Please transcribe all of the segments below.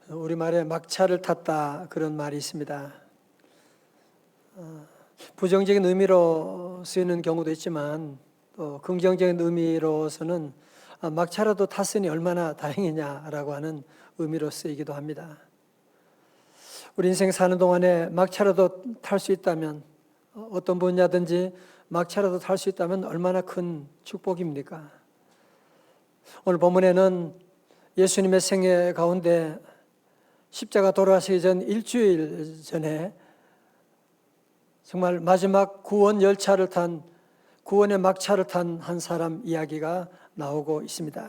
우리말에 막차를 탔다 그런 말이 있습니다. 부정적인 의미로 쓰이는 경우도 있지만 또 긍정적인 의미로서는 막차라도 탔으니 얼마나 다행이냐라고 하는 의미로 쓰이기도 합니다. 우리 인생 사는 동안에 막차라도 탈 수 있다면 어떤 분야든지 막차라도 탈 수 있다면 얼마나 큰 축복입니까? 오늘 본문에는 예수님의 생애 가운데 십자가 돌아가시기 전 일주일 전에 정말 마지막 구원 열차를 탄 구원의 막차를 탄 한 사람 이야기가 나오고 있습니다.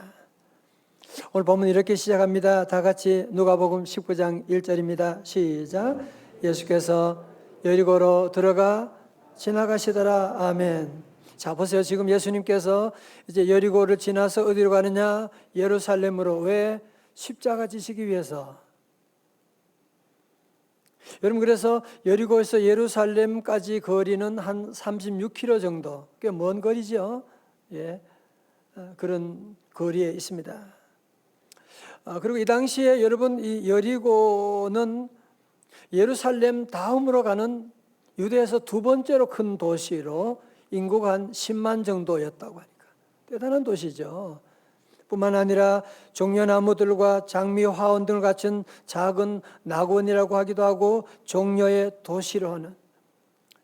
오늘 본문 이렇게 시작합니다. 다 같이 누가복음 19장 1절입니다. 시작. 예수께서 여리고로 들어가 지나가시더라. 아멘. 자, 보세요. 지금 예수님께서 이제 여리고를 지나서 어디로 가느냐? 예루살렘으로. 왜? 십자가 지시기 위해서. 여러분, 그래서 여리고에서 예루살렘까지 거리는 한 36km 정도, 꽤 먼 거리죠. 예, 그런 거리에 있습니다. 그리고 이 당시에 여러분, 이 여리고는 예루살렘 다음으로 가는 유대에서 두 번째로 큰 도시로 인구가 한 10만 정도였다고 하니까 대단한 도시죠. 뿐만 아니라 종려나무들과 장미 화원 등을 갖춘 작은 낙원이라고 하기도 하고 종려의 도시로 하는,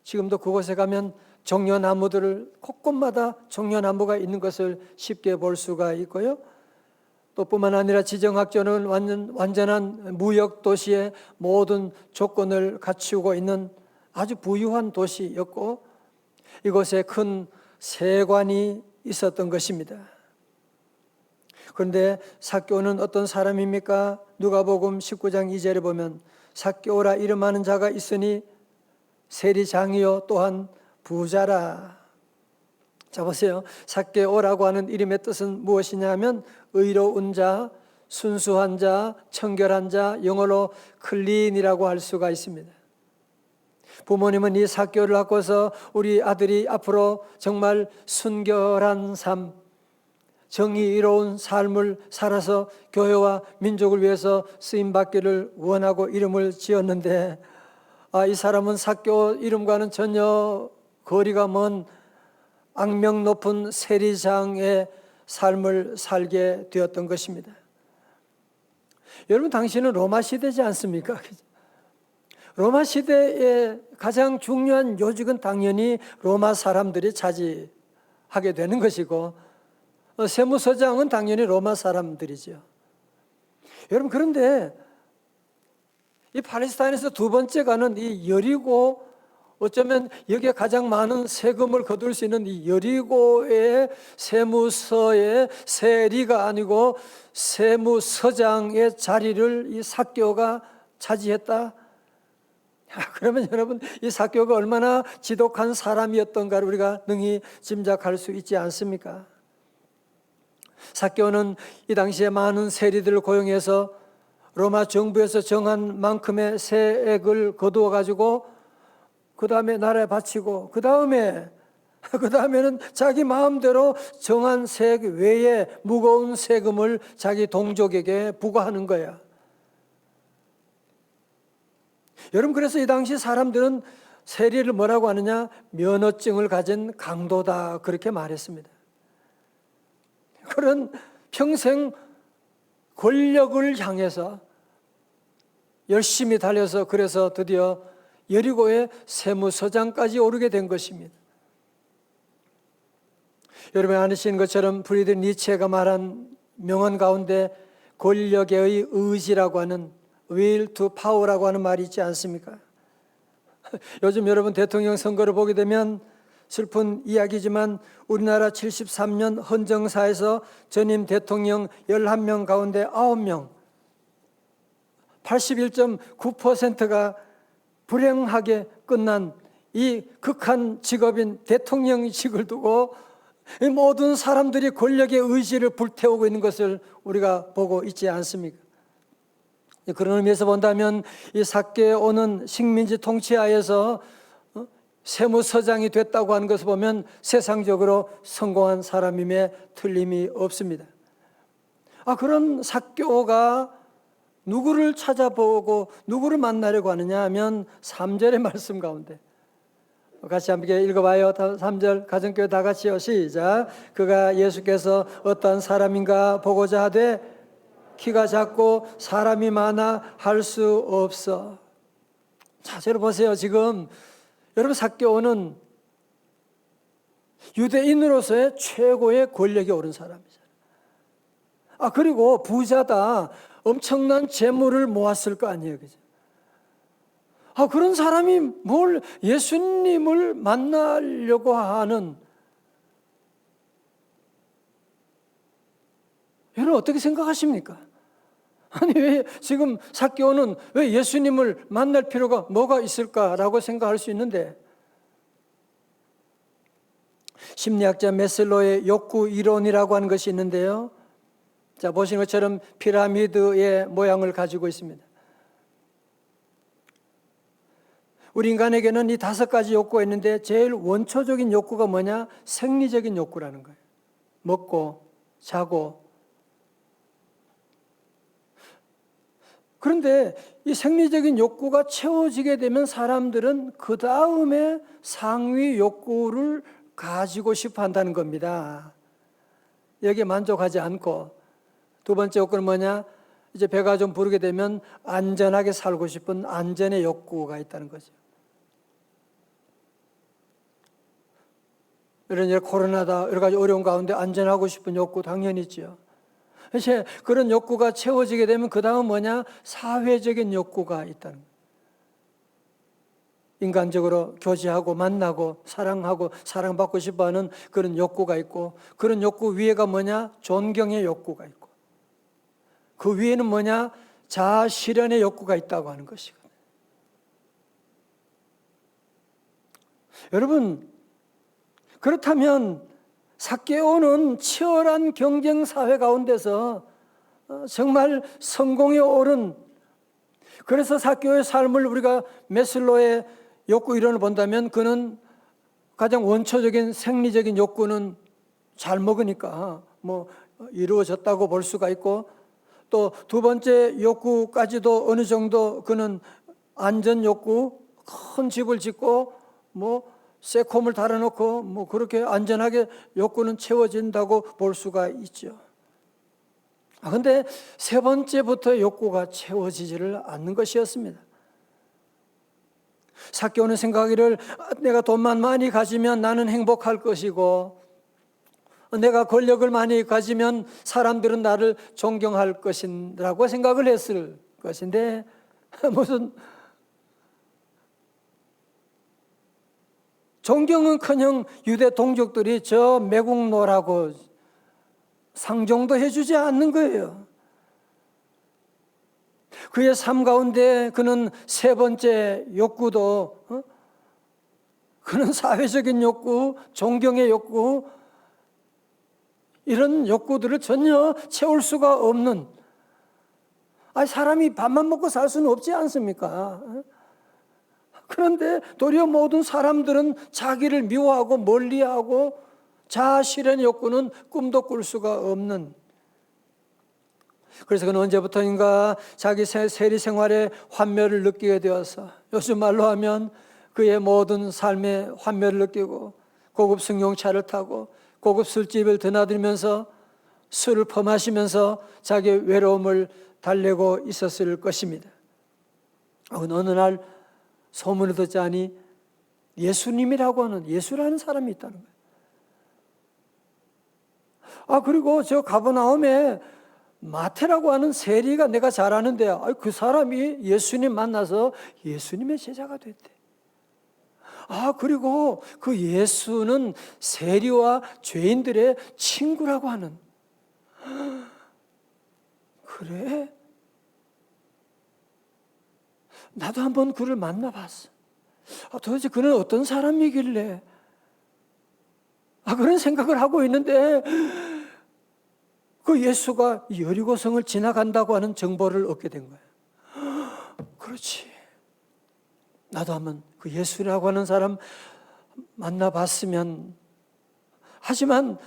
지금도 그곳에 가면 종려나무들을 곳곳마다 종려나무가 있는 것을 쉽게 볼 수가 있고요. 또 뿐만 아니라 지정학적으로는 완전한 무역 도시의 모든 조건을 갖추고 있는 아주 부유한 도시였고, 이곳에 큰 세관이 있었던 것입니다. 그런데 삭개오는 어떤 사람입니까? 누가복음 19장 2절에 보면 삭개오라 이름하는 자가 있으니 세리장이요 또한 부자라. 자, 보세요. 삭개오라고 하는 이름의 뜻은 무엇이냐면 의로운 자, 순수한 자, 청결한 자, 영어로 클린이라고 할 수가 있습니다. 부모님은 이 삭개오를 갖고서 우리 아들이 앞으로 정말 순결한 삶, 정의로운 삶을 살아서 교회와 민족을 위해서 쓰임받기를 원하고 이름을 지었는데, 이 사람은 삭개오 이름과는 전혀 거리가 먼 악명 높은 세리장의 삶을 살게 되었던 것입니다. 여러분, 당신은 로마 시대지 않습니까? 로마 시대의 가장 중요한 요직은 당연히 로마 사람들이 차지하게 되는 것이고, 세무서장은 당연히 로마 사람들이죠. 여러분, 그런데 이 팔레스타인에서 두 번째 가는 이 여리고, 어쩌면 여기에 가장 많은 세금을 거둘 수 있는 이 여리고의 세무서의 세리가 아니고 세무서장의 자리를 이 삭개오가 차지했다. 그러면 여러분, 이 삭개오가 얼마나 지독한 사람이었던가를 우리가 능히 짐작할 수 있지 않습니까? 삭개오는 이 당시에 많은 세리들을 고용해서 로마 정부에서 정한 만큼의 세액을 거두어 가지고 그 다음에 나라에 바치고 그 다음에는 자기 마음대로 정한 세액 외에 무거운 세금을 자기 동족에게 부과하는 거야. 여러분, 그래서 이 당시 사람들은 세리를 뭐라고 하느냐? 면허증을 가진 강도다, 그렇게 말했습니다. 그런 평생 권력을 향해서 열심히 달려서 그래서 드디어 여리고의 세무서장까지 오르게 된 것입니다. 여러분이 아시는 것처럼 프리드리히 니체가 말한 명언 가운데 권력의 의지라고 하는 will to power라고 하는 말이 있지 않습니까? 요즘 여러분 대통령 선거를 보게 되면 슬픈 이야기지만 우리나라 73년 헌정사에서 전임 대통령 11명 가운데 9명, 81.9%가 불행하게 끝난 이 극한 직업인 대통령직을 두고 이 모든 사람들이 권력의 의지를 불태우고 있는 것을 우리가 보고 있지 않습니까? 그런 의미에서 본다면 이 삭개오는 식민지 통치하에서 세무서장이 됐다고 하는 것을 보면 세상적으로 성공한 사람임에 틀림이 없습니다. 그런 삭개오가 누구를 찾아보고 누구를 만나려고 하느냐 하면 3절의 말씀 가운데 같이 함께 읽어봐요. 3절 가정교회 다 같이요. 시작. 그가 예수께서 어떤 사람인가 보고자 하되 키가 작고 사람이 많아 할 수 없어. 자, 여러분 보세요. 지금 여러분 삭개오는 유대인으로서의 최고의 권력에 오른 사람이잖아요. 그리고 부자다. 엄청난 재물을 모았을 거 아니에요. 그죠? 그런 사람이 뭘 예수님을 만나려고 하는, 여러분 어떻게 생각하십니까? 아니 왜 지금 삭개오는 왜 예수님을 만날 필요가 뭐가 있을까라고 생각할 수 있는데, 심리학자 메슬로의 욕구 이론이라고 하는 것이 있는데요. 자, 보시는 것처럼 피라미드의 모양을 가지고 있습니다. 우리 인간에게는 이 5가지 욕구가 있는데 제일 원초적인 욕구가 뭐냐? 생리적인 욕구라는 거예요. 먹고 자고. 그런데 이 생리적인 욕구가 채워지게 되면 사람들은 그 다음에 상위 욕구를 가지고 싶어 한다는 겁니다. 여기에 만족하지 않고, 두 번째 욕구는 뭐냐? 이제 배가 좀 부르게 되면 안전하게 살고 싶은 안전의 욕구가 있다는 거죠. 이런 코로나다 여러 가지 어려운 가운데 안전하고 싶은 욕구 당연히 있죠. 이제 그런 욕구가 채워지게 되면 그 다음 뭐냐? 사회적인 욕구가 있다는 거예요. 인간적으로 교제하고 만나고 사랑하고 사랑받고 싶어하는 그런 욕구가 있고, 그런 욕구 위에가 뭐냐? 존경의 욕구가 있고, 그 위에는 뭐냐? 자아 실현의 욕구가 있다고 하는 것이거든요. 여러분, 그렇다면 삭개오는 치열한 경쟁 사회 가운데서 정말 성공에 오른, 그래서 삭개오의 삶을 우리가 메슬로의 욕구 이론을 본다면 그는 가장 원초적인 생리적인 욕구는 잘 먹으니까 뭐 이루어졌다고 볼 수가 있고, 또 두 번째 욕구까지도 어느 정도 그는 안전 욕구, 큰 집을 짓고 뭐 세콤을 달아놓고 뭐 그렇게 안전하게 욕구는 채워진다고 볼 수가 있죠. 그런데 세 번째부터 욕구가 채워지지를 않는 것이었습니다. 삭개오는 생각하기를 내가 돈만 많이 가지면 나는 행복할 것이고, 내가 권력을 많이 가지면 사람들은 나를 존경할 것이라고 생각을 했을 것인데, 무슨 존경은커녕 유대 동족들이 저 매국노라고 상종도 해주지 않는 거예요. 그의 삶 가운데 그는 세 번째 욕구도 그는 사회적인 욕구, 존경의 욕구, 이런 욕구들을 전혀 채울 수가 없는, 사람이 밥만 먹고 살 수는 없지 않습니까? 그런데 도리어 모든 사람들은 자기를 미워하고 멀리하고 자아 실현의 욕구는 꿈도 꿀 수가 없는, 그래서 그는 언제부터인가 자기 세리 생활에 환멸을 느끼게 되어서, 요즘 말로 하면 그의 모든 삶에 환멸을 느끼고 고급 승용차를 타고 고급 술집을 드나들면서 술을 퍼마시면서 자기의 외로움을 달래고 있었을 것입니다. 어느 날 소문을 듣자니 예수님이라고 하는, 예수라는 사람이 있다는 거예요. 그리고 저 가버나움에 마태라고 하는 세리가 내가 잘 아는데, 그 사람이 예수님 만나서 예수님의 제자가 됐대. 그리고 그 예수는 세리와 죄인들의 친구라고 하는. 그래? 나도 한번 그를 만나봤어. 도대체 그는 어떤 사람이길래? 그런 생각을 하고 있는데, 그 예수가 여리고성을 지나간다고 하는 정보를 얻게 된 거예요. 그렇지. 나도 한번 그 예수라고 하는 사람 만나봤으면. 하지만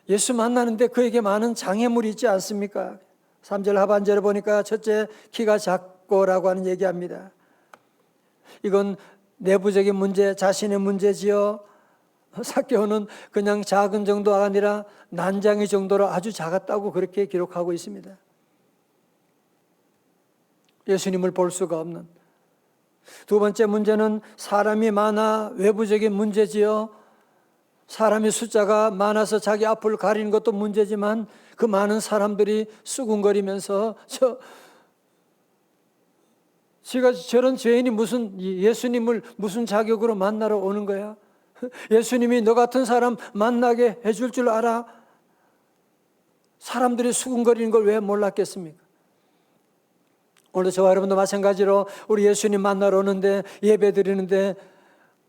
예수 만나는데 그에게 많은 장애물이 있지 않습니까? 3절 하반절에 보니까 첫째, 키가 작고라고 하는 얘기합니다. 이건 내부적인 문제, 자신의 문제지요. 삭개오는 그냥 작은 정도가 아니라 난장이 정도로 아주 작았다고 그렇게 기록하고 있습니다. 예수님을 볼 수가 없는. 두 번째 문제는 사람이 많아 외부적인 문제지요. 사람의 숫자가 많아서 자기 앞을 가리는 것도 문제지만 그 많은 사람들이 수군거리면서 제가 저런 죄인이 무슨 예수님을 무슨 자격으로 만나러 오는 거야? 예수님이 너 같은 사람 만나게 해줄 줄 알아? 사람들이 수군거리는 걸 왜 몰랐겠습니까? 오늘 저와 여러분도 마찬가지로 우리 예수님 만나러 오는데 예배 드리는데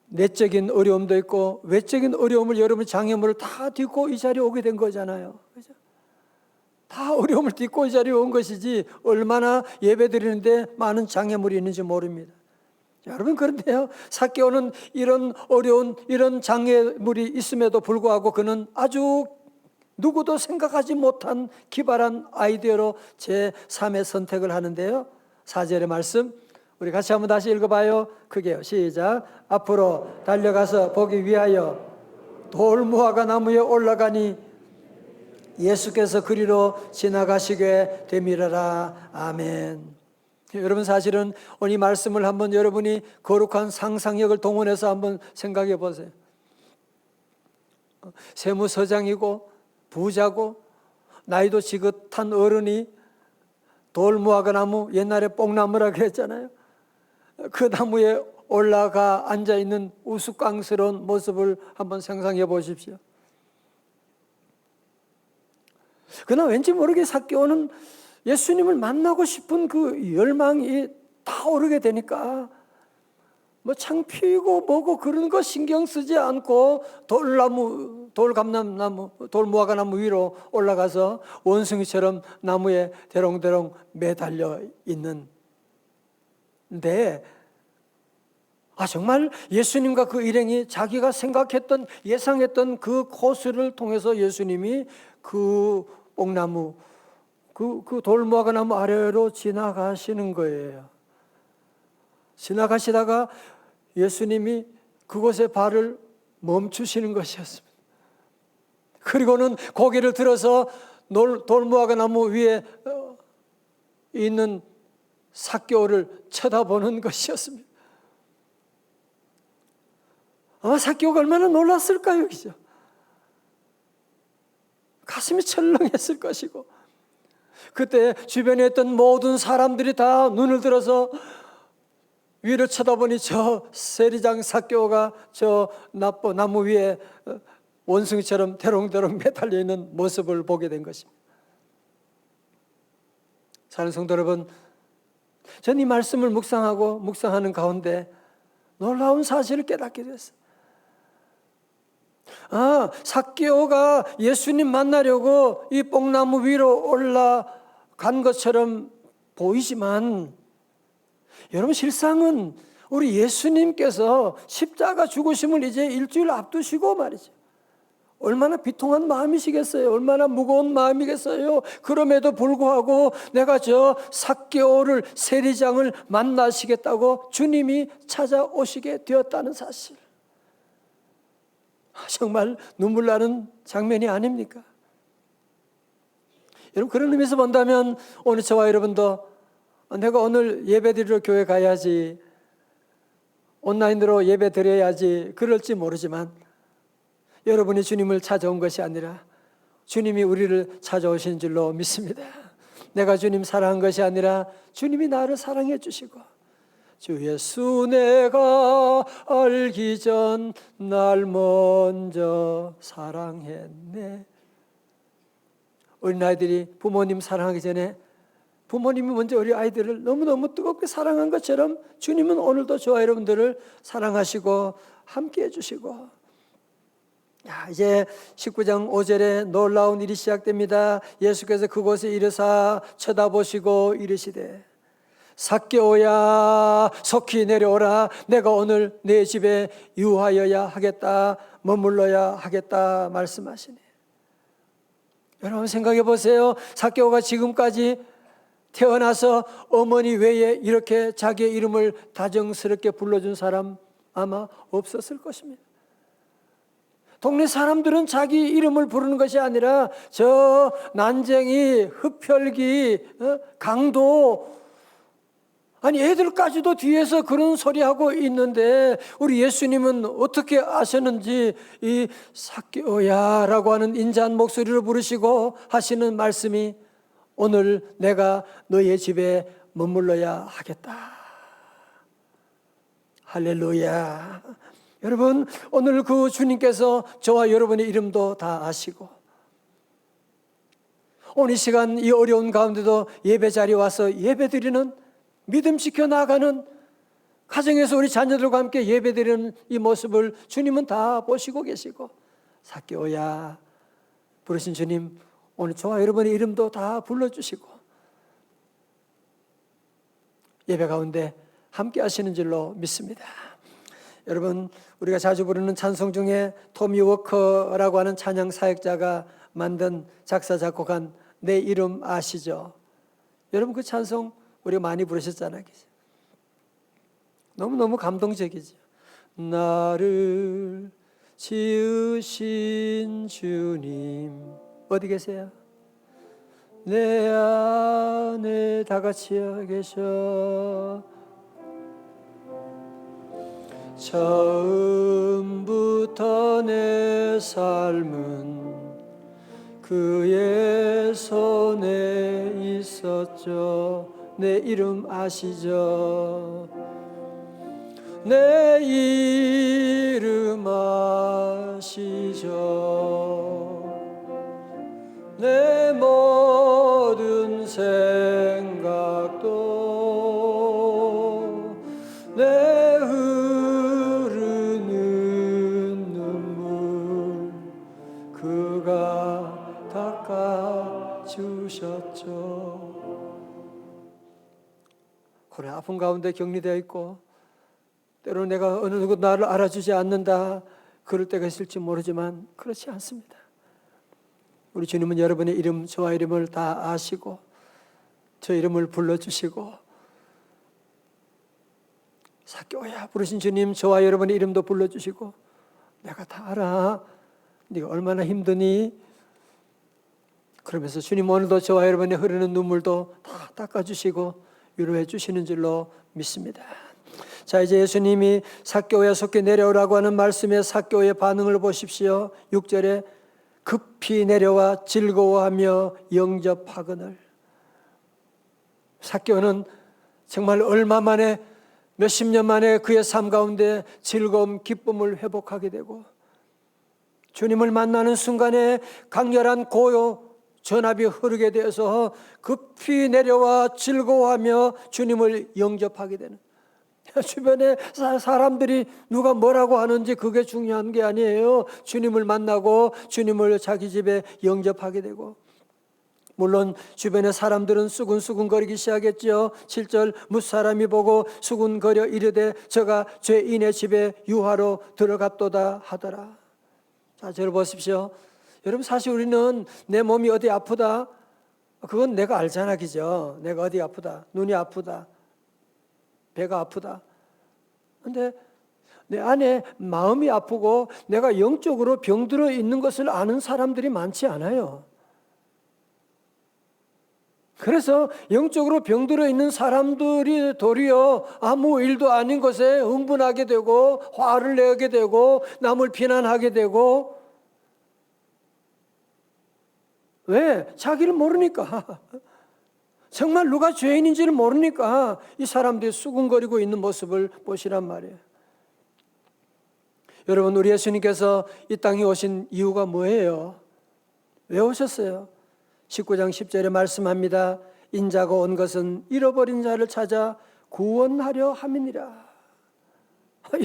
내적인 어려움도 있고 외적인 어려움을 여러분 장애물을 다 딛고 이 자리에 오게 된 거잖아요. 그죠? 다 어려움을 딛고 이 자리에 온 것이지 얼마나 예배 드리는데 많은 장애물이 있는지 모릅니다. 여러분, 그런데요, 삭개오는 이런 어려운 이런 장애물이 있음에도 불구하고 그는 아주 누구도 생각하지 못한 기발한 아이디어로 제3의 선택을 하는데요. 4절의 말씀 우리 같이 한번 다시 읽어봐요. 크게요. 시작. 앞으로 달려가서 보기 위하여 돌무화과 나무에 올라가니 예수께서 그리로 지나가시게 되밀어라. 아멘. 여러분, 사실은 오늘 이 말씀을 한번 여러분이 거룩한 상상력을 동원해서 한번 생각해 보세요. 세무서장이고 부자고 나이도 지긋한 어른이 돌무화과 나무, 옛날에 뽕나무라 그랬잖아요. 그 나무에 올라가 앉아있는 우스꽝스러운 모습을 한번 상상해 보십시오. 그러나 왠지 모르게 삭개오는 예수님을 만나고 싶은 그 열망이 타오르게 되니까 뭐 창피고 뭐고 그런 거 신경 쓰지 않고 돌나무, 돌감람나무, 돌무화과 나무 위로 올라가서 원숭이처럼 나무에 대롱대롱 매달려 있는데, 정말 예수님과 그 일행이 자기가 생각했던 예상했던 그 코스를 통해서 예수님이 그 뽕나무, 그 돌무화과 나무 아래로 지나가시는 거예요. 지나가시다가 예수님이 그곳에 발을 멈추시는 것이었습니다. 그리고는 고개를 들어서 돌무화과 나무 위에 있는 삭개오를 쳐다보는 것이었습니다. 아마 삭개오가 얼마나 놀랐을까요? 그죠? 가슴이 철렁했을 것이고, 그때 주변에 있던 모든 사람들이 다 눈을 들어서 위를 쳐다보니 저 세리장 삭개오가 저 나무 위에 원숭이처럼 대롱대롱 매달려 있는 모습을 보게 된 것입니다. 사랑하는 성도 여러분, 전 이 말씀을 묵상하는 가운데 놀라운 사실을 깨닫게 됐어요. 삭개오가 예수님 만나려고 이 뽕나무 위로 올라간 것처럼 보이지만, 여러분, 실상은 우리 예수님께서 십자가 죽으심을 이제 일주일 앞두시고 말이죠. 얼마나 비통한 마음이시겠어요? 얼마나 무거운 마음이겠어요? 그럼에도 불구하고 내가 저 삭개오를, 세리장을 만나시겠다고 주님이 찾아오시게 되었다는 사실, 정말 눈물 나는 장면이 아닙니까? 여러분, 그런 의미에서 본다면 오늘 저와 여러분도 내가 오늘 예배 드리러 교회 가야지, 온라인으로 예배 드려야지 그럴지 모르지만, 여러분이 주님을 찾아온 것이 아니라 주님이 우리를 찾아오신 줄로 믿습니다. 내가 주님 사랑한 것이 아니라 주님이 나를 사랑해 주시고, 주 예수 내가 알기 전 날 먼저 사랑했네. 어린아이들이 부모님 사랑하기 전에 부모님이 먼저 우리 아이들을 너무너무 뜨겁게 사랑한 것처럼 주님은 오늘도 저와 여러분들을 사랑하시고 함께 해주시고, 이제 19장 5절에 놀라운 일이 시작됩니다. 예수께서 그곳에 이르사 쳐다보시고 이르시되, 삭개오야 속히 내려오라. 내가 오늘 내 집에 유하여야 하겠다, 머물러야 하겠다 말씀하시네. 여러분 생각해 보세요. 삭개오가 지금까지 태어나서 어머니 외에 이렇게 자기의 이름을 다정스럽게 불러준 사람 아마 없었을 것입니다. 동네 사람들은 자기 이름을 부르는 것이 아니라 저 난쟁이, 흡혈귀, 강도, 아니 애들까지도 뒤에서 그런 소리하고 있는데 우리 예수님은 어떻게 아셨는지 이 삭개오야라고 하는 인자한 목소리로 부르시고 하시는 말씀이 오늘 내가 너의 집에 머물러야 하겠다. 할렐루야. 여러분 오늘 그 주님께서 저와 여러분의 이름도 다 아시고 오늘 이 시간 이 어려운 가운데도 예배 자리에 와서 예배 드리는 믿음 지켜나가는 가정에서 우리 자녀들과 함께 예배 드리는 이 모습을 주님은 다 보시고 계시고 삭개오야 부르신 주님 오늘 저와 여러분의 이름도 다 불러주시고 예배 가운데 함께 하시는 줄로 믿습니다. 여러분 우리가 자주 부르는 찬송 중에 토미 워커라고 하는 찬양 사역자가 만든 작사 작곡한 내 이름 아시죠? 여러분 그 찬송 우리가 많이 부르셨잖아요. 너무너무 감동적이죠. 나를 지으신 주님 어디 계세요? 내 안에 다 같이 계셔. 처음부터 내 삶은 그의 손에 있었죠. 내 이름 아시죠? 내 이름 아시죠? 내 모든 생각도 내 흐르는 눈물 그가 닦아주셨죠. 그래 아픈 가운데 격리되어 있고 때로 내가 어느 누구 나를 알아주지 않는다 그럴 때가 있을지 모르지만 그렇지 않습니다. 우리 주님은 여러분의 이름 저와 이름을 다 아시고 저 이름을 불러주시고 삭개오야 부르신 주님 저와 여러분의 이름도 불러주시고 내가 다 알아 네가 얼마나 힘드니 그러면서 주님 오늘도 저와 여러분의 흐르는 눈물도 다 닦아주시고 위로해 주시는 줄로 믿습니다. 자 이제 예수님이 삭개오야 속히 내려오라고 하는 말씀에 삭개오의 반응을 보십시오. 6절에 급히 내려와 즐거워하며 영접하거늘. 삭개오는 정말 얼마 만에 몇십 년 만에 그의 삶 가운데 즐거움 기쁨을 회복하게 되고 주님을 만나는 순간에 강렬한 고요 전압이 흐르게 되어서 급히 내려와 즐거워하며 주님을 영접하게 되는 주변에 사람들이 누가 뭐라고 하는지 그게 중요한 게 아니에요. 주님을 만나고 주님을 자기 집에 영접하게 되고 물론 주변의 사람들은 수군수군거리기 시작했죠. 7절 무사람이 보고 수군거려 이르되 저가 죄인의 집에 유하로 들어갔도다 하더라. 자, 저를 보십시오. 여러분 사실 우리는 내 몸이 어디 아프다 그건 내가 알잖아 그죠? 내가 어디 아프다 눈이 아프다 배가 아프다. 그런데 내 안에 마음이 아프고 내가 영적으로 병들어 있는 것을 아는 사람들이 많지 않아요. 그래서 영적으로 병들어 있는 사람들이 도리어 아무 일도 아닌 것에 흥분하게 되고 화를 내게 되고 남을 비난하게 되고 왜? 자기를 모르니까. 정말 누가 죄인인지를 모르니까 이 사람들이 수군거리고 있는 모습을 보시란 말이에요. 여러분 우리 예수님께서 이 땅에 오신 이유가 뭐예요? 왜 오셨어요? 19장 10절에 말씀합니다. 인자가 온 것은 잃어버린 자를 찾아 구원하려 함이니라.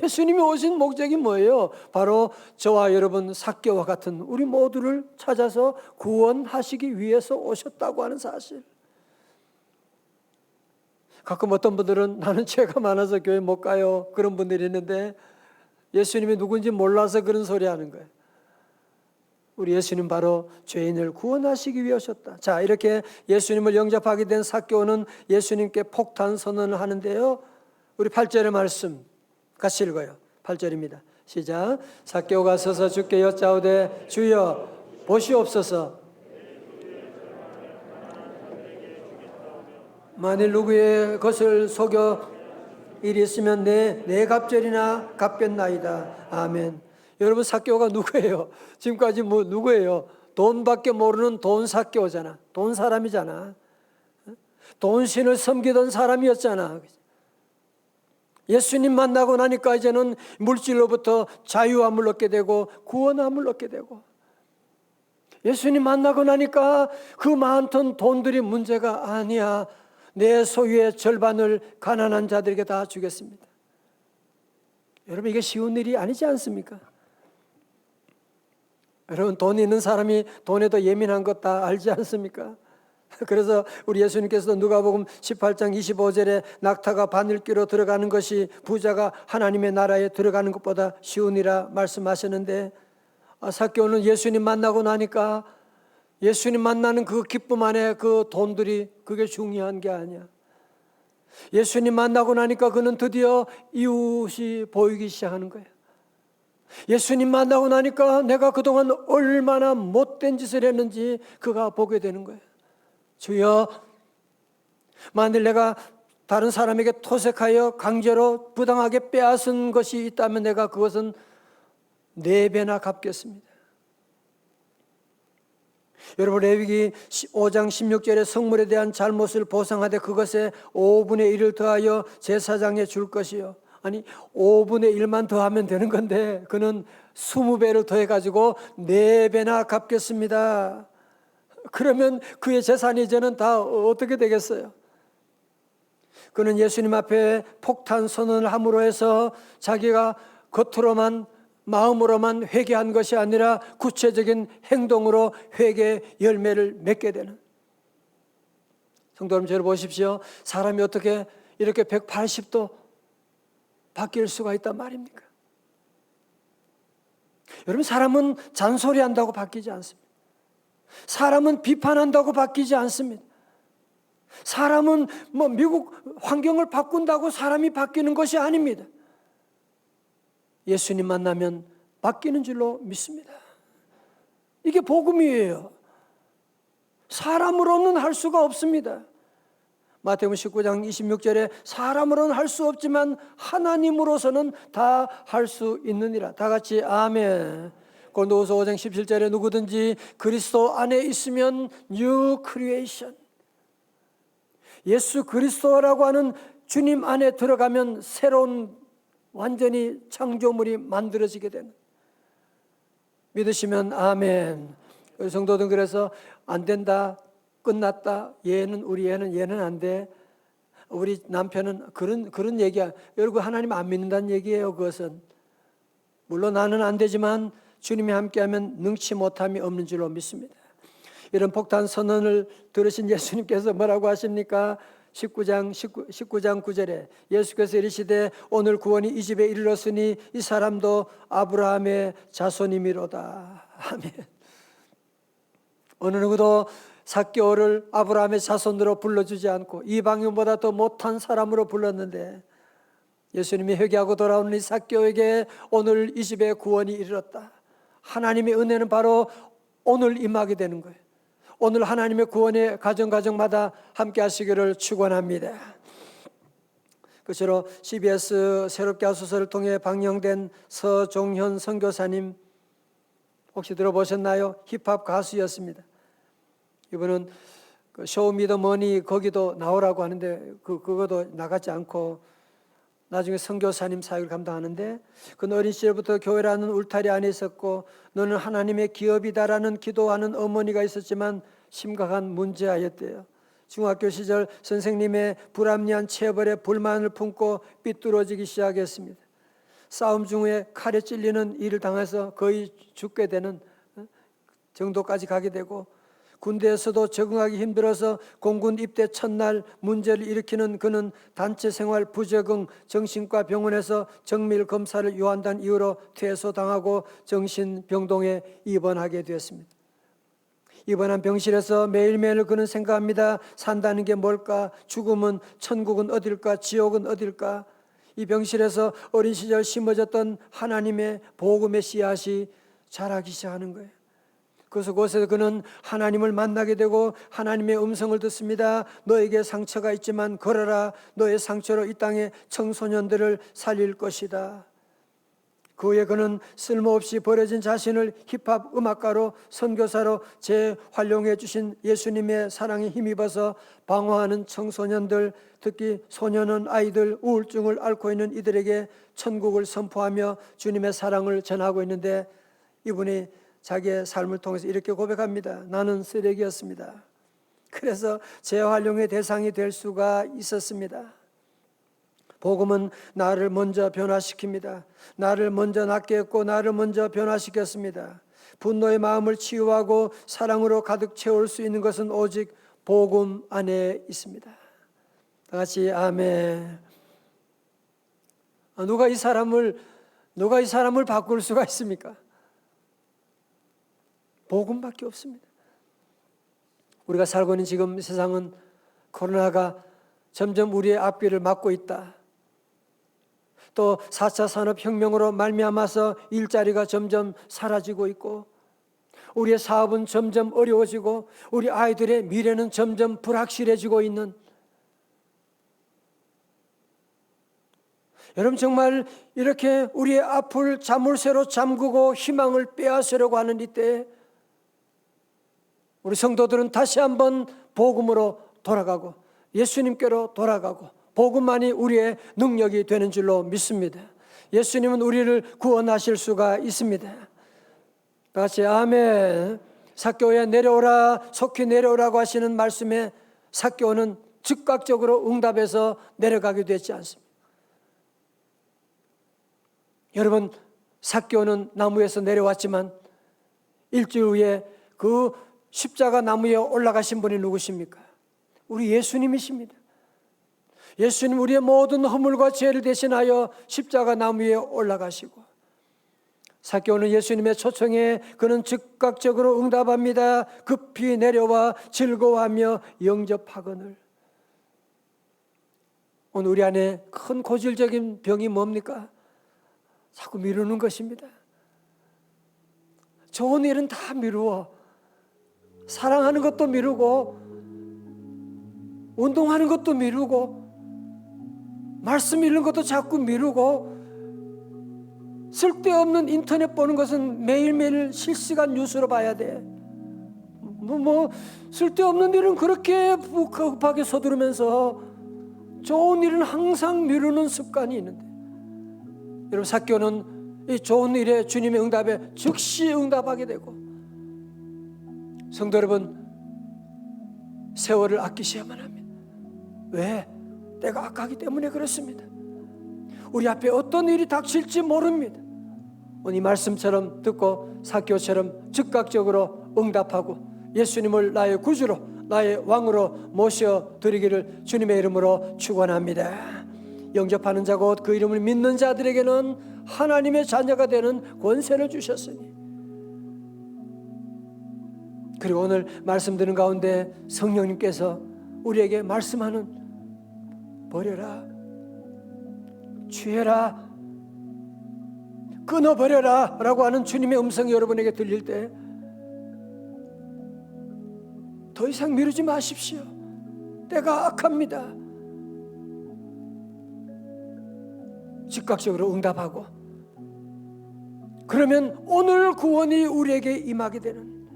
예수님이 오신 목적이 뭐예요? 바로 저와 여러분 삭개오와 같은 우리 모두를 찾아서 구원하시기 위해서 오셨다고 하는 사실. 가끔 어떤 분들은 나는 죄가 많아서 교회 못 가요 그런 분들이 있는데 예수님이 누군지 몰라서 그런 소리 하는 거예요. 우리 예수님 바로 죄인을 구원하시기 위해 오셨다. 자, 이렇게 예수님을 영접하게 된 삭개오는 예수님께 폭탄 선언을 하는데요. 우리 8절의 말씀 같이 읽어요. 8절입니다. 시작. 삭개오가 서서 주께 여짜오되 주여 보시옵소서. 만일 누구의 것을 속여 일이 있으면 내 갑절이나 갚겠나이다. 아멘. 여러분, 삭개오가 누구예요? 지금까지 누구예요? 돈밖에 모르는 돈 삭개오잖아. 돈 사람이잖아. 돈신을 섬기던 사람이었잖아. 예수님 만나고 나니까 이제는 물질로부터 자유함을 얻게 되고 구원함을 얻게 되고, 예수님 만나고 나니까 그 많던 돈들이 문제가 아니야. 내 소유의 절반을 가난한 자들에게 다 주겠습니다. 여러분, 이게 쉬운 일이 아니지 않습니까? 여러분, 돈 있는 사람이 돈에 더 예민한 것 다 알지 않습니까? 그래서 우리 예수님께서도 누가복음 18장 25절에 낙타가 바늘귀로 들어가는 것이 부자가 하나님의 나라에 들어가는 것보다 쉬우니라 말씀하셨는데, 삭개오는 예수님 만나고 나니까 예수님 만나는 그 기쁨 안에 그 돈들이 그게 중요한 게 아니야. 예수님 만나고 나니까 그는 드디어 이웃이 보이기 시작하는 거예요. 예수님 만나고 나니까 내가 그동안 얼마나 못된 짓을 했는지 그가 보게 되는 거예요. 주여, 만일 내가 다른 사람에게 토색하여 강제로 부당하게 빼앗은 것이 있다면 내가 그것은 4배나 갚겠습니다. 여러분, 레위기 5장 16절에 성물에 대한 잘못을 보상하되 그것에 5분의 1을 더하여 제사장에 줄 것이요. 아니, 5분의 1만 더하면 되는 건데 그는 20배를 더해가지고 4배나 갚겠습니다. 그러면 그의 재산이 이제는 다 어떻게 되겠어요? 그는 예수님 앞에 폭탄 선언을 함으로 해서 자기가 겉으로만 마음으로만 회개한 것이 아니라 구체적인 행동으로 회개의 열매를 맺게 되는, 성도 여러분, 저를 보십시오. 사람이 어떻게 이렇게 180도 바뀔 수가 있단 말입니까? 여러분, 사람은 잔소리한다고 바뀌지 않습니다. 사람은 비판한다고 바뀌지 않습니다. 사람은 미국 환경을 바꾼다고 사람이 바뀌는 것이 아닙니다. 예수님 만나면 바뀌는 줄로 믿습니다. 이게 복음이에요. 사람으로는 할 수가 없습니다. 마태복음 19장 26절에 사람으로는 할 수 없지만 하나님으로서는 다 할 수 있느니라. 다 같이 아멘. 고린도후서 5장 17절에 누구든지 그리스도 안에 있으면 뉴 크리에이션, 예수 그리스도라고 하는 주님 안에 들어가면 새로운 완전히 창조물이 만들어지게 되는, 믿으시면 아멘. 성도들, 그래서 안 된다, 끝났다, 우리 얘는 안 돼, 우리 남편은 그런 얘기야. 여러분, 하나님 안 믿는다는 얘기예요. 그것은 물론 나는 안 되지만 주님이 함께하면 능치 못함이 없는 줄로 믿습니다. 이런 폭탄 선언을 들으신 예수님께서 뭐라고 하십니까? 19장 9절에 예수께서 이르시되 오늘 구원이 이 집에 이르렀으니 이 사람도 아브라함의 자손이미로다. 아멘. 어느 누구도 삭개오를 아브라함의 자손으로 불러주지 않고 이방인보다 더 못한 사람으로 불렀는데, 예수님이 회개하고 돌아오는 이 삭개오에게 오늘 이 집에 구원이 이르렀다. 하나님의 은혜는 바로 오늘 임하게 되는 거예요. 오늘 하나님의 구원의 가정마다 함께 하시기를 축원합니다. 그처럼 CBS 새롭게 하소서를 통해 방영된 서종현 선교사님 혹시 들어보셨나요? 힙합 가수였습니다. 이분은 쇼미더머니 거기도 나오라고 하는데 그것도 나가지 않고 나중에 선교사님 사역을 감당하는데, 그는 어린 시절부터 교회라는 울타리 안에 있었고 너는 하나님의 기업이다라는 기도하는 어머니가 있었지만 심각한 문제아였대요. 중학교 시절 선생님의 불합리한 체벌에 불만을 품고 삐뚤어지기 시작했습니다. 싸움 중에 칼에 찔리는 일을 당해서 거의 죽게 되는 정도까지 가게 되고, 군대에서도 적응하기 힘들어서 공군 입대 첫날 문제를 일으키는 그는 단체 생활 부적응 정신과 병원에서 정밀 검사를 요한다는 이유로 퇴소당하고 정신병동에 입원하게 되었습니다. 입원한 병실에서 매일매일 그는 생각합니다. 산다는 게 뭘까? 죽음은, 천국은 어딜까? 지옥은 어딜까? 이 병실에서 어린 시절 심어졌던 하나님의 복음의 씨앗이 자라기 시작하는 거예요. 그래서 그곳에서 그는 하나님을 만나게 되고 하나님의 음성을 듣습니다. 너에게 상처가 있지만 걸어라. 너의 상처로 이 땅의 청소년들을 살릴 것이다. 그 후에 그는 쓸모없이 버려진 자신을 힙합 음악가로, 선교사로 재활용해 주신 예수님의 사랑에 힘입어서 방황하는 청소년들, 특히 소년원 아이들, 우울증을 앓고 있는 이들에게 천국을 선포하며 주님의 사랑을 전하고 있는데, 이분이 자기의 삶을 통해서 이렇게 고백합니다. 나는 쓰레기였습니다. 그래서 재활용의 대상이 될 수가 있었습니다. 복음은 나를 먼저 변화시킵니다. 나를 먼저 낫게 했고 나를 먼저 변화시켰습니다. 분노의 마음을 치유하고 사랑으로 가득 채울 수 있는 것은 오직 복음 안에 있습니다. 다 같이 아멘. 누가 이 사람을 바꿀 수가 있습니까? 복음밖에 없습니다. 우리가 살고 있는 지금 세상은 코로나가 점점 우리의 앞길을 막고 있다. 또 4차 산업혁명으로 말미암아서 일자리가 점점 사라지고 있고, 우리의 사업은 점점 어려워지고, 우리 아이들의 미래는 점점 불확실해지고 있는, 여러분 정말 이렇게 우리의 앞을 자물쇠로 잠그고 희망을 빼앗으려고 하는 이때에 우리 성도들은 다시 한번 복음으로 돌아가고 예수님께로 돌아가고 복음만이 우리의 능력이 되는 줄로 믿습니다. 예수님은 우리를 구원하실 수가 있습니다. 다시 아멘. 삭개오야 내려오라, 속히 내려오라고 하시는 말씀에 삭개오는 즉각적으로 응답해서 내려가게 되지 않습니다. 여러분, 삭개오는 나무에서 내려왔지만 일주일 후에 그 십자가 나무에 올라가신 분이 누구십니까? 우리 예수님이십니다. 예수님 우리의 모든 허물과 죄를 대신하여 십자가 나무 위에 올라가시고, 삭개오는 예수님의 초청에 그는 즉각적으로 응답합니다. 급히 내려와 즐거워하며 영접하거늘. 오늘 우리 안에 큰 고질적인 병이 뭡니까? 자꾸 미루는 것입니다. 좋은 일은 다 미루어. 사랑하는 것도 미루고, 운동하는 것도 미루고, 말씀 읽는 것도 자꾸 미루고, 쓸데없는 인터넷 보는 것은 매일매일 실시간 뉴스로 봐야 돼. 쓸데없는 일은 그렇게 급하게 서두르면서 좋은 일은 항상 미루는 습관이 있는데, 여러분 삭개오는 이 좋은 일에 주님의 응답에 즉시 응답하게 되고, 성도 여러분 세월을 아끼셔야만 합니다. 왜? 때가 악하기 때문에 그렇습니다. 우리 앞에 어떤 일이 닥칠지 모릅니다. 오늘 이 말씀처럼 듣고 삭개오처럼 즉각적으로 응답하고 예수님을 나의 구주로, 나의 왕으로 모셔드리기를 주님의 이름으로 축원합니다. 영접하는 자 곧 그 이름을 믿는 자들에게는 하나님의 자녀가 되는 권세를 주셨으니, 그리고 오늘 말씀 드는 가운데 성령님께서 우리에게 말씀하는 버려라, 취해라, 끊어버려라 라고 하는 주님의 음성이 여러분에게 들릴 때 더 이상 미루지 마십시오. 때가 악합니다. 즉각적으로 응답하고, 그러면 오늘 구원이 우리에게 임하게 되는,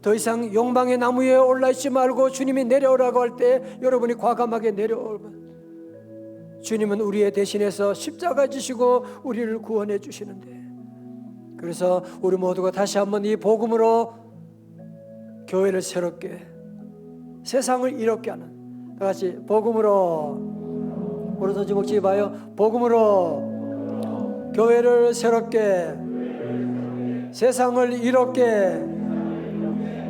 더 이상 욕망의 나무 위에 올라있지 말고 주님이 내려오라고 할 때 여러분이 과감하게 내려오면 주님은 우리의 대신해서 십자가 지시고 우리를 구원해 주시는데, 그래서 우리 모두가 다시 한번 이 복음으로 교회를 새롭게, 세상을 이롭게 하는, 다 같이 복음으로, 오른손 주먹 봐요. 복음으로 교회를 새롭게, 세상을 이롭게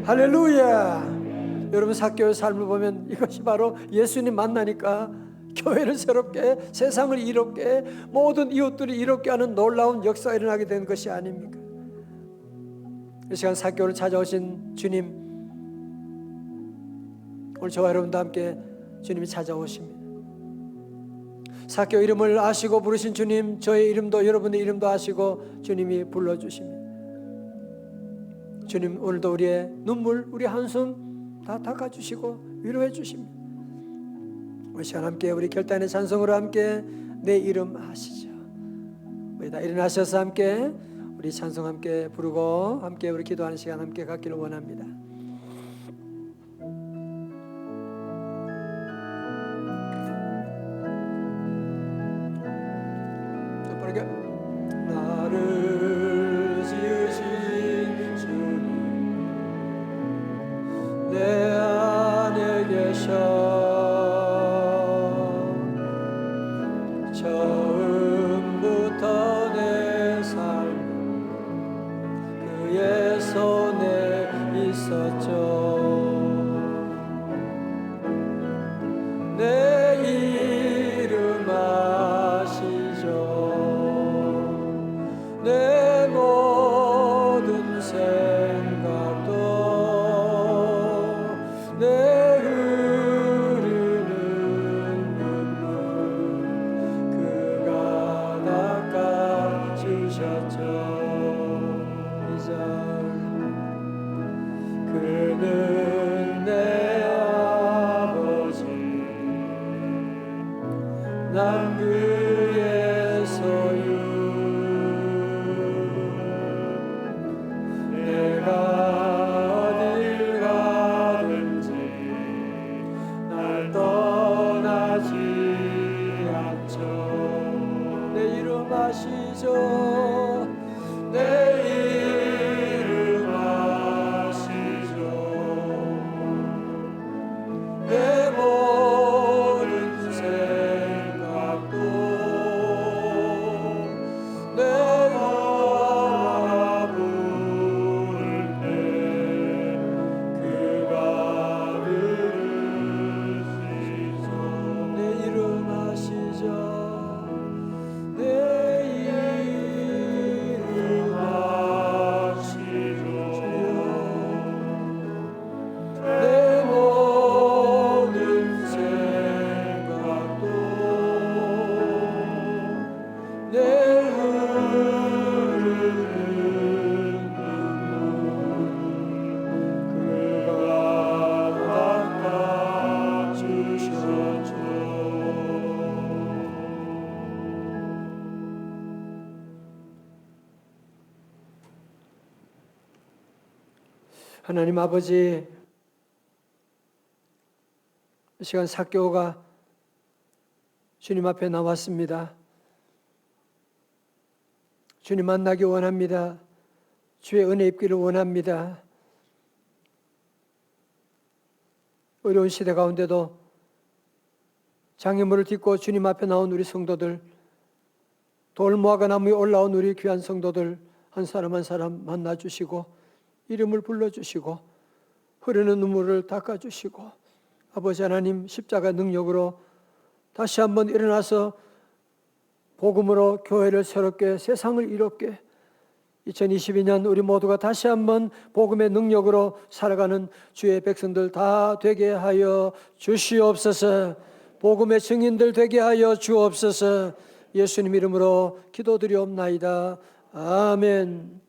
할렐루야. 여러분 삭개오의 삶을 보면 이것이 바로 예수님 만나니까 교회를 새롭게, 세상을 이롭게, 모든 이웃들이 이롭게 하는 놀라운 역사가 일어나게 된 것이 아닙니까? 이 시간 삭개오를 찾아오신 주님, 오늘 저와 여러분도 함께 주님이 찾아오십니다. 삭개오 이름을 아시고 부르신 주님, 저의 이름도 여러분의 이름도 아시고 주님이 불러주십니다. 주님, 오늘도 우리의 눈물, 우리 한숨 다 닦아주시고 위로해 주십니다. 우리 시간 함께 우리 결단의 찬송으로 함께 내 이름 아시죠. 우리 다 일어나셔서 함께 우리 찬송 함께 부르고 함께 우리 기도하는 시간 함께 갖기를 원합니다. 나를 지으신 주님 내 안에 계셔 처음부터 내 삶은 그의 손에 있었죠. 내 이름 아시죠. 내 모든 생각도 내 흐르는 눈물 그가 닦아주셨죠. 이제 그는 내 아버지 난 그의 소유 어딜 가든지 날 떠나지 않죠. 내 이름 아시죠. 내 이름 아시죠. 내 모든 생각도 내가 부를 때 그가 들으시죠. 내 이름 아시죠. 내 이름 아시죠. 내 모든 생각도 내 흐르는 눈물 그가 닦아주셨죠. 하나님 아버지, 이 시간 삭개오가 주님 앞에 나왔습니다. 주님 만나기 원합니다. 주의 은혜 입기를 원합니다. 어려운 시대 가운데도 장애물을 딛고 주님 앞에 나온 우리 성도들, 돌무화과 나무에 올라온 우리 귀한 성도들 한 사람 한 사람 만나주시고 이름을 불러주시고 흐르는 눈물을 닦아주시고 아버지 하나님 십자가 능력으로 다시 한번 일어나서 복음으로 교회를 새롭게 세상을 이롭게 2022년 우리 모두가 다시 한번 복음의 능력으로 살아가는 주의 백성들 다 되게 하여 주시옵소서. 복음의 증인들 되게 하여 주옵소서. 예수님 이름으로 기도드리옵나이다. 아멘.